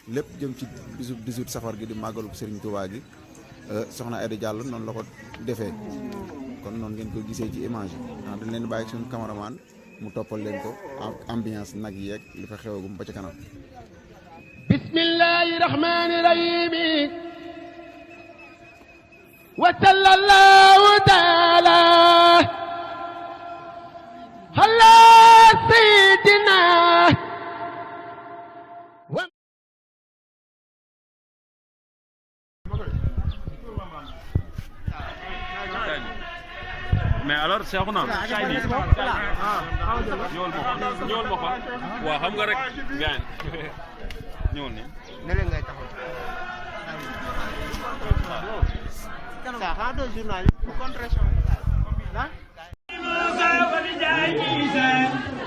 lépp jëm ci bisu 18 safar gi di màggalu Serigne Touba gi soxna Aïda Diallo noonu la ko defee kon noonu ngeen ko gisee ci image yi ndax dañ leen bàyyi suñu cameraman mu toppal leen ko ambiance nag yeeg li fa xewagum ba ca kanam. bismillahi rahmani rahim wa sallallahu taala ala sayyidina mais alors Cheikhouna kay ni ñëwal ma fa waaw xam nga rek gaañ ñëwal ni ne leen ngay taxaw ça ha do journal contraction là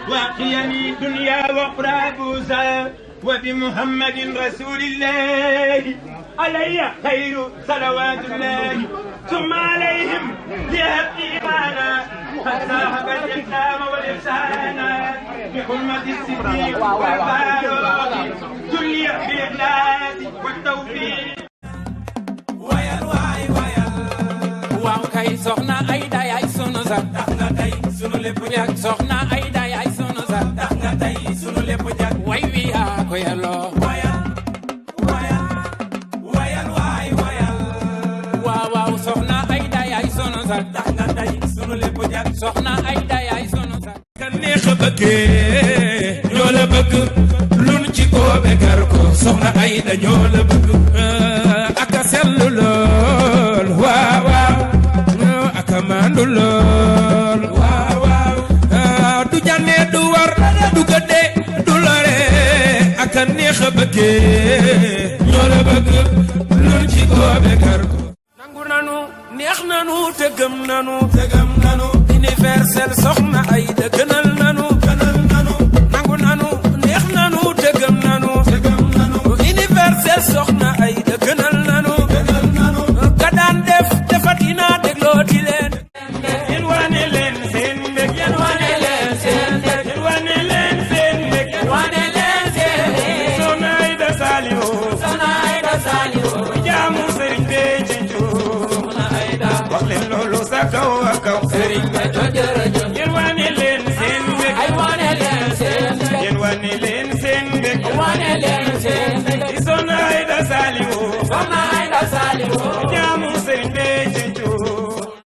وقيني دنيا وأخرى بوسا وبمحمد رسول الله علي خير صلوات الله ثم عليهم لهب إيمانا فساحب الإسلام والإحسان بحرمة الصديق والفاروق جلي بالإخلاص والتوفيق ويل واي ويل واو كاي سخنا أيدا ياي سونو زا تخنا تاي سونو لب ñak soxna Aïda yaay sunu sa tax nga tey sunu lépp jag way wi yaa ko yelloo wayal wayal wayal waay wayal waaw waaw soxna Aïda yaay sunu sa tax nga tey sunu lépp jag soxna Aïda yaay sunu sa kan neex a bëggee ñoo la bëgg lun ci koobe gar ko soxna Aïda ñoo la bëgg aka sellu lool waaw waaw aka maandu lool du jànnee du war du gëddee du lore ak a neex a bëggee ñoo la bëgg lun ci goobe gar ko nangu nanu neex nanu te gëm nanu universel soxna Aïda gënal nanu nangu nanu neex nanu te gëm nanu universel soxna Aïda gënal nanu ka daan def defatina dégloo di leen yéen wane leen seen mbég yéen wane leen seen mbég yéen wane leen seen mbég yéen wane leen seen mbég soxna Aïda Saliou jaamu sëriñ bee ci njur soxna Aïda wax leen loolu sa kaw a kaw sëriñ ba jojërëj